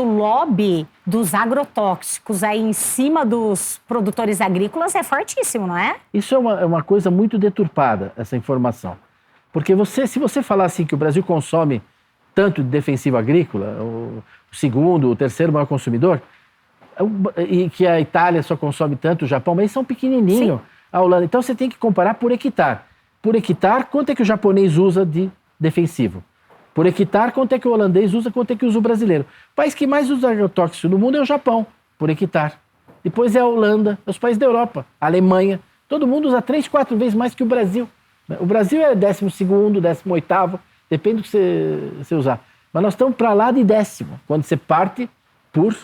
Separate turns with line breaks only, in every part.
O lobby dos agrotóxicos aí em cima dos produtores agrícolas é fortíssimo, não é?
Isso é uma coisa muito deturpada, essa informação. Porque se você falar assim que o Brasil consome tanto de defensivo agrícola, o segundo, o terceiro maior consumidor, e que a Itália só consome tanto, o Japão, mas eles são pequenininhos, a Holanda. Então você tem que comparar por hectare. Por hectare, quanto é que o japonês usa de defensivo? Por hectare, quanto é que o holandês usa, quanto é que usa o brasileiro? O país que mais usa agrotóxico no mundo é o Japão, por hectare. Depois é a Holanda, os países da Europa, a Alemanha. Todo mundo usa 3, 4 vezes mais que o Brasil. O Brasil é 12º, 18º, depende do que você usar. Mas nós estamos para lá de 10º, quando você parte por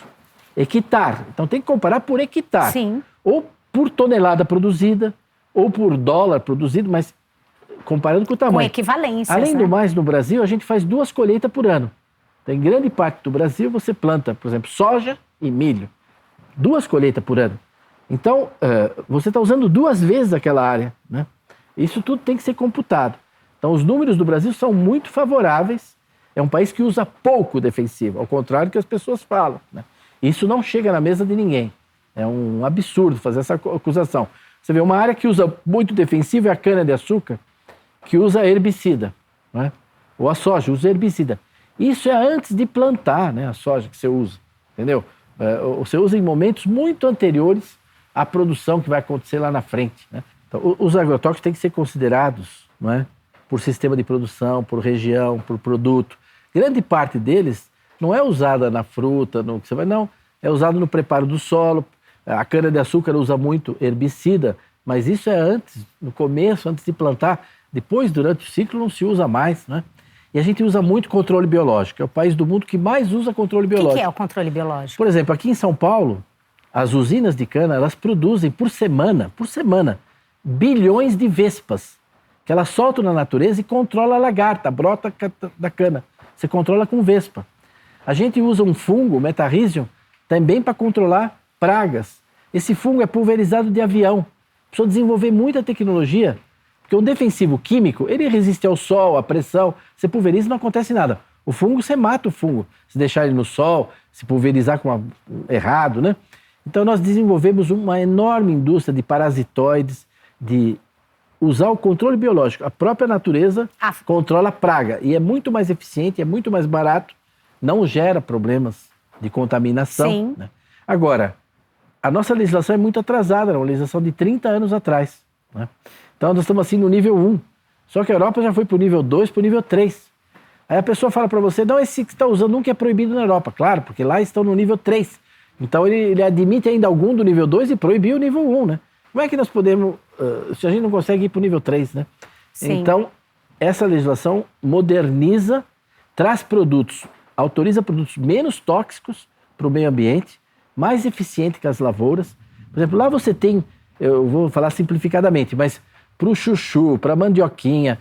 hectare. Então tem que comparar por hectare.
Sim.
Ou por tonelada produzida, ou por dólar produzido, mas comparando com o tamanho.
Com equivalências,
Além
né?
do mais, no Brasil, a gente faz 2 colheitas por ano. Então, em grande parte do Brasil, você planta, por exemplo, soja e milho. 2 colheitas por ano. Então, você está usando 2 vezes aquela área, né? Isso tudo tem que ser computado. Então, os números do Brasil são muito favoráveis. É um país que usa pouco defensivo, ao contrário do que as pessoas falam, né? Isso não chega na mesa de ninguém. É um absurdo fazer essa acusação. Você vê, uma área que usa muito defensivo é a cana-de-açúcar, que usa herbicida, né? Ou a soja usa herbicida. Isso é antes de plantar, né, a soja que você usa, entendeu? Você usa em momentos muito anteriores à produção que vai acontecer lá na frente, né? Então, os agrotóxicos têm que ser considerados, não é, por sistema de produção, por região, por produto. Grande parte deles não é usada na fruta, no que você vai, não. É usado no preparo do solo. A cana-de-açúcar usa muito herbicida, mas isso é antes, no começo, antes de plantar. Depois, durante o ciclo, não se usa mais, né? E a gente usa muito controle biológico. É o país do mundo que mais usa controle biológico.
O que é o controle biológico?
Por exemplo, aqui em São Paulo, as usinas de cana, elas produzem por semana, bilhões de vespas, que elas soltam na natureza e controlam a lagarta, a brota da cana. Você controla com vespa. A gente usa um fungo, Metarrhizium, também para controlar pragas. Esse fungo é pulverizado de avião. Precisou desenvolver muita tecnologia, porque um defensivo químico, ele resiste ao sol, à pressão. Você pulveriza e não acontece nada. O fungo, você mata o fungo. Se deixar ele no sol, se pulverizar errado, né? Então nós desenvolvemos uma enorme indústria de parasitoides, de usar o controle biológico. A própria natureza controla a praga. E é muito mais eficiente, é muito mais barato, não gera problemas de contaminação.
Sim.
Né? Agora, a nossa legislação é muito atrasada, é uma legislação de 30 anos atrás, né? Então nós estamos assim no nível 1. Só que a Europa já foi para o nível 2, para o nível 3. Aí a pessoa fala para você, não, esse que está usando nunca é proibido na Europa. Claro, porque lá estão no nível 3. Então ele admite ainda algum do nível 2 e proibiu o nível 1, né? Como é que nós podemos, se a gente não consegue ir para o nível 3, né?
Sim.
Então, essa legislação moderniza, traz produtos, autoriza produtos menos tóxicos para o meio ambiente, mais eficiente que as lavouras. Por exemplo, lá você tem, eu vou falar simplificadamente, mas para o chuchu, para a mandioquinha,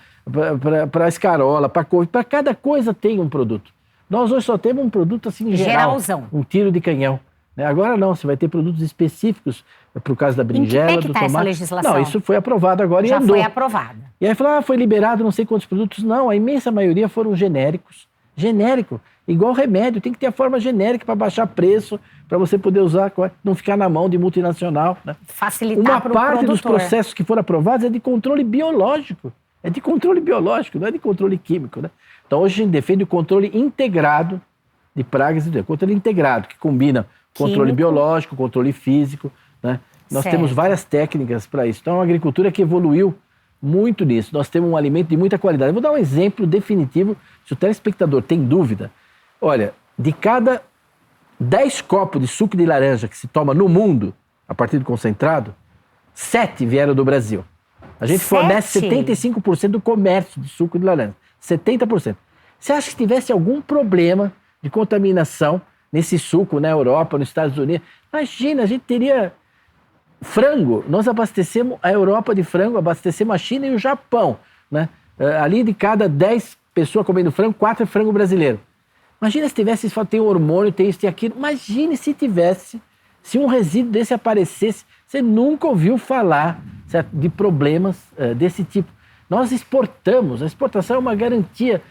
para a escarola, para a couve, para cada coisa tem um produto. Nós hoje só temos um produto assim geral,
geralzão,
um tiro de canhão. Agora não, você vai ter produtos específicos para o caso da berinjela,
em que
do
tá
tomate.
Essa legislação?
Não, isso foi aprovado agora e andou.
Já foi aprovada.
E aí falou, foi liberado não sei quantos produtos. Não, a imensa maioria foram genéricos. Genérico, igual remédio, tem que ter a forma genérica para baixar preço, para você poder usar, não ficar na mão de multinacional, né?
Facilitar para o
produtor. Uma parte dos
produtor.
processos que foram aprovados é de controle biológico. É de controle biológico, não é de controle químico, né? Então hoje a gente defende o controle integrado de pragas e controle integrado, que combina controle biológico, controle físico, né? Nós temos várias técnicas para isso. Então é uma agricultura que evoluiu muito nisso. Nós temos um alimento de muita qualidade. Eu vou dar um exemplo definitivo, se o telespectador tem dúvida. Olha, de cada 10 copos de suco de laranja que se toma no mundo, a partir do concentrado, 7 vieram do Brasil. A gente fornece 75% do comércio de suco de laranja. 70%. Você acha que tivesse algum problema de contaminação nesse suco na Europa, nos Estados Unidos? Imagina, a gente teria frango. Nós abastecemos a Europa de frango, abastecemos a China e o Japão, né? Ali de cada 10 pessoas comendo frango, 4 é frango brasileiro. Imagina se tivesse, tem hormônio, tem isso, tem aquilo. Imagine se tivesse, se um resíduo desse aparecesse. Você nunca ouviu falar, certo, de problemas desse tipo. Nós exportamos, a exportação é uma garantia